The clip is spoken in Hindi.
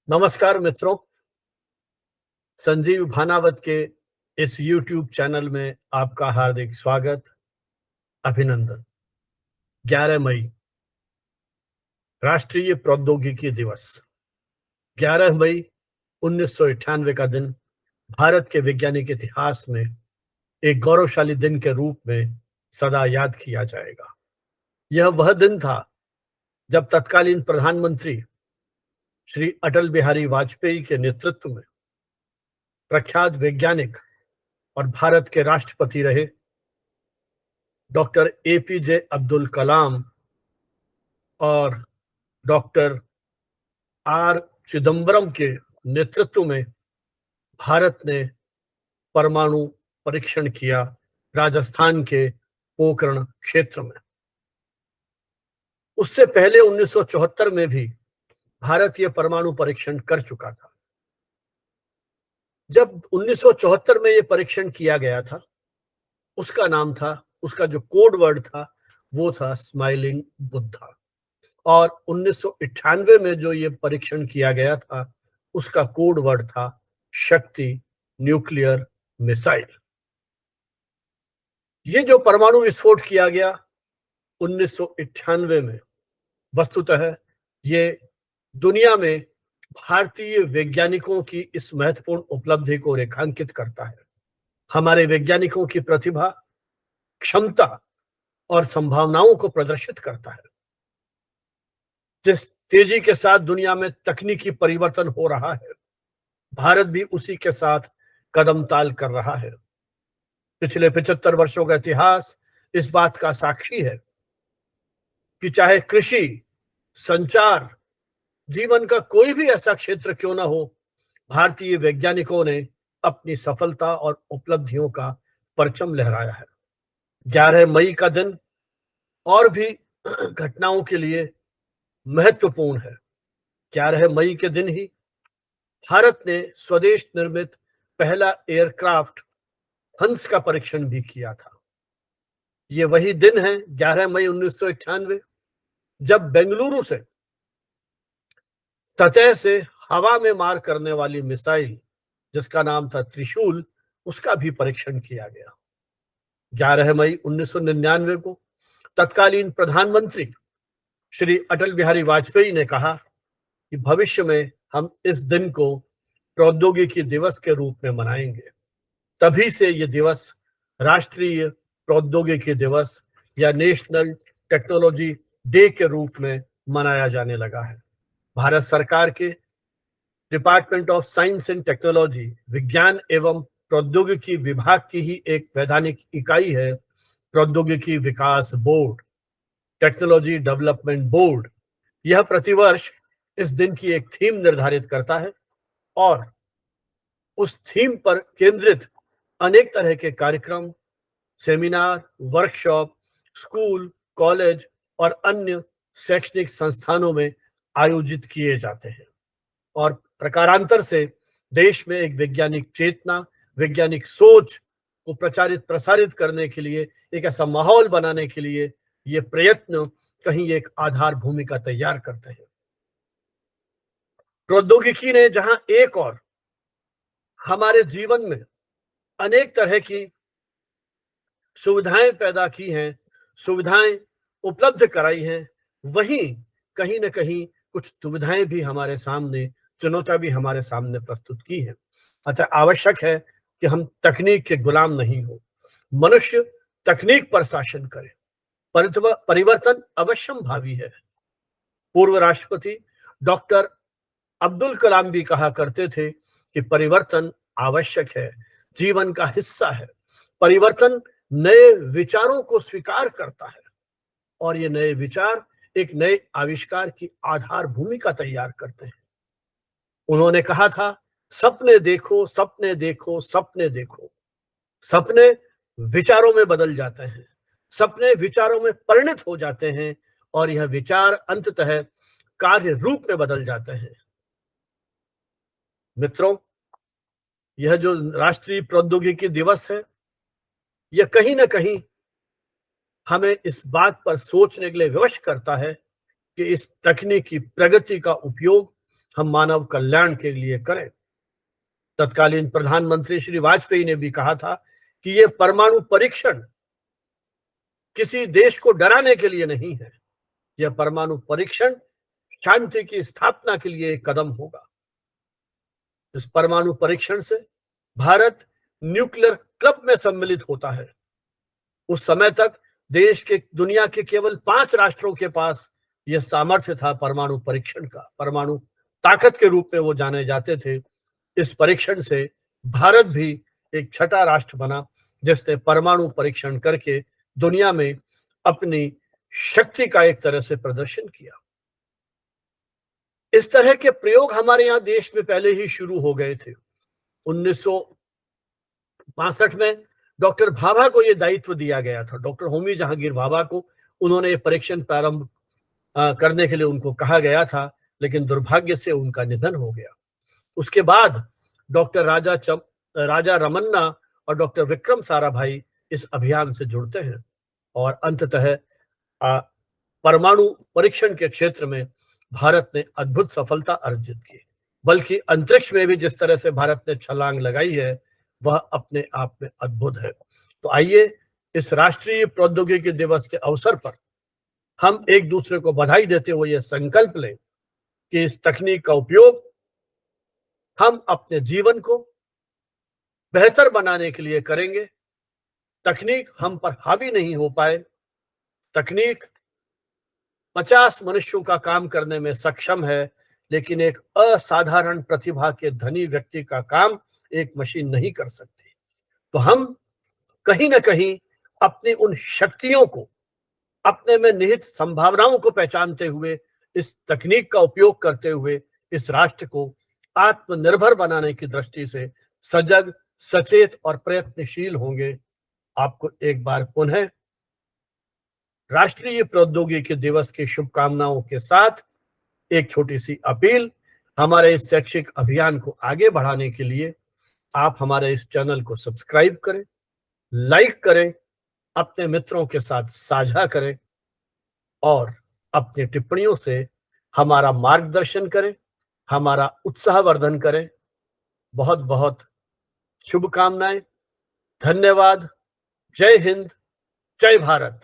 नमस्कार मित्रों, संजीव भानावत के इस YouTube चैनल में आपका हार्दिक स्वागत, अभिनंदन। 11 मई राष्ट्रीय प्रौद्योगिकी दिवस। 11 मई 1998 का दिन भारत के वैज्ञानिक इतिहास में एक गौरवशाली दिन के रूप में सदा याद किया जाएगा। यह वह दिन था जब तत्कालीन प्रधानमंत्री श्री अटल बिहारी वाजपेयी के नेतृत्व में प्रख्यात वैज्ञानिक और भारत के राष्ट्रपति रहे डॉक्टर एपीजे अब्दुल कलाम और डॉक्टर आर चिदंबरम के नेतृत्व में भारत ने परमाणु परीक्षण किया राजस्थान के पोखरण क्षेत्र में। उससे पहले 1974 में भी भारत यह परमाणु परीक्षण कर चुका था। जब 1974 में यह परीक्षण किया गया था, उसका जो कोड वर्ड था वो था स्माइलिंग बुद्धा, और 1998 में जो ये परीक्षण किया गया था उसका कोड वर्ड था शक्ति न्यूक्लियर मिसाइल। ये जो परमाणु विस्फोट किया गया 1998 में, वस्तुतः ये दुनिया में भारतीय वैज्ञानिकों की इस महत्वपूर्ण उपलब्धि को रेखांकित करता है। हमारे वैज्ञानिकों की प्रतिभा, क्षमता और संभावनाओं को प्रदर्शित करता है। जिस तेजी के साथ दुनिया में तकनीकी परिवर्तन हो रहा है, भारत भी उसी के साथ कदम ताल कर रहा है। पिछले 75 वर्षों का इतिहास इस बात का साक्षी है कि चाहे कृषि, संचार, जीवन का कोई भी ऐसा क्षेत्र क्यों ना हो, भारतीय वैज्ञानिकों ने अपनी सफलता और उपलब्धियों का परचम लहराया है। 11 मई का दिन और भी घटनाओं के लिए महत्वपूर्ण है। 11 मई के दिन ही भारत ने स्वदेश निर्मित पहला एयरक्राफ्ट हंस का परीक्षण भी किया था। ये वही दिन है 11 मई 1998 जब बेंगलुरु से सतह से हवा में मार करने वाली मिसाइल जिसका नाम था त्रिशूल, उसका भी परीक्षण किया गया। 11 मई 1999 को तत्कालीन प्रधानमंत्री श्री अटल बिहारी वाजपेयी ने कहा कि भविष्य में हम इस दिन को प्रौद्योगिकी दिवस के रूप में मनाएंगे। तभी से ये दिवस राष्ट्रीय प्रौद्योगिकी दिवस या नेशनल टेक्नोलॉजी डे के रूप में मनाया जाने लगा है। भारत सरकार के department of science and technology, विज्ञान एवं प्रौद्योगिकी विभाग की ही एक वैधानिक इकाई है प्रौद्योगिकी विकास बोर्ड, टेक्नोलॉजी डेवलपमेंट बोर्ड। यह प्रतिवर्ष इस दिन की एक थीम निर्धारित करता है और उस थीम पर केंद्रित अनेक तरह के कार्यक्रम, सेमिनार, वर्कशॉप स्कूल, कॉलेज और अन्य शैक्षणिक संस्थानों में आयोजित किए जाते हैं और प्रकारांतर से देश में एक वैज्ञानिक चेतना, वैज्ञानिक सोच को प्रसारित करने के लिए, एक ऐसा माहौल बनाने के लिए ये प्रयत्न कहीं एक आधार भूमिका तैयार करते हैं। प्रौद्योगिकी ने जहां एक और हमारे जीवन में अनेक तरह की सुविधाएं पैदा की हैं, सुविधाएं उपलब्ध कराई हैं, वहीं कहीं न कहीं कुछ दुविधाएं भी हमारे सामने, चुनौतियां भी हमारे सामने प्रस्तुत की हैं। अतः आवश्यक है कि हम तकनीक के गुलाम नहीं हो। मनुष्य तकनीक पर शासन करे। परिवर्तन अवश्यंभावी है। पूर्व राष्ट्रपति डॉक्टर अब्दुल कलाम भी कहा करते थे कि परिवर्तन आवश्यक है, जीवन का हिस्सा है। परिवर्तन नए विचारों को स्वीकार करता है और ये नए विचार एक नए आविष्कार की आधार भूमिका तैयार करते हैं। उन्होंने कहा था, सपने देखो, सपने देखो, सपने देखो। सपने विचारों में बदल जाते हैं, सपने विचारों में परिणत हो जाते हैं और यह विचार अंततः कार्य रूप में बदल जाते हैं। मित्रों, यह जो राष्ट्रीय प्रौद्योगिकी दिवस है, यह कहीं ना कहीं हमें इस बात पर सोचने के लिए विवश करता है कि इस तकनीकी प्रगति का उपयोग हम मानव कल्याण के लिए करें। तत्कालीन प्रधानमंत्री श्री वाजपेयी ने भी कहा था कि ये परमाणु परीक्षण किसी देश को डराने के लिए नहीं है, यह परमाणु परीक्षण शांति की स्थापना के लिए एक कदम होगा। इस परमाणु परीक्षण से भारत न्यूक्लियर क्लब में सम्मिलित होता है। उस समय तक देश के दुनिया के केवल 5 राष्ट्रों के पास यह सामर्थ्य था परमाणु परीक्षण का। परमाणु ताकत के रूप में वो जाने जाते थे। इस परीक्षण से भारत भी एक छठा राष्ट्र बना जिसने परमाणु परीक्षण करके दुनिया में अपनी शक्ति का एक तरह से प्रदर्शन किया। इस तरह के प्रयोग हमारे यहाँ देश में पहले ही शुरू हो गए थे। 1962 में डॉक्टर भाभा को यह दायित्व दिया गया था। डॉक्टर होमी जहांगीर भाभा को उन्होंने ये परीक्षण प्रारंभ करने के लिए उनको कहा गया था, लेकिन दुर्भाग्य से उनका निधन हो गया। उसके बाद डॉक्टर राजा रमन्ना और डॉक्टर विक्रम साराभाई इस अभियान से जुड़ते हैं और अंततः परमाणु परीक्षण के क्षेत्र में भारत ने अद्भुत सफलता अर्जित की। बल्कि अंतरिक्ष में भी जिस तरह से भारत ने छलांग लगाई है वह अपने आप में अद्भुत है। तो आइए इस राष्ट्रीय प्रौद्योगिकी दिवस के अवसर पर हम एक दूसरे को बधाई देते हुए यह संकल्प लें कि इस तकनीक का उपयोग हम अपने जीवन को बेहतर बनाने के लिए करेंगे। तकनीक हम पर हावी नहीं हो पाए। तकनीक 50 मनुष्यों का काम करने में सक्षम है, लेकिन एक असाधारण प्रतिभा के धनी व्यक्ति का काम एक मशीन नहीं कर सकती। तो हम कहीं ना कहीं अपनी उन शक्तियों को, अपने में निहित संभावनाओं को पहचानते हुए, इस तकनीक का उपयोग करते हुए इस राष्ट्र को आत्मनिर्भर बनाने की दृष्टि से सजग, सचेत और प्रयत्नशील होंगे। आपको एक बार पुनः राष्ट्रीय प्रौद्योगिकी दिवस की शुभकामनाओं के साथ एक छोटी सी अपील। हमारे इस शैक्षिक अभियान को आगे बढ़ाने के लिए आप हमारे इस चैनल को सब्सक्राइब करें, लाइक करें, अपने मित्रों के साथ साझा करें और अपनी टिप्पणियों से हमारा मार्गदर्शन करें, हमारा उत्साहवर्धन करें। बहुत बहुत शुभकामनाएं। धन्यवाद। जय हिंद, जय भारत।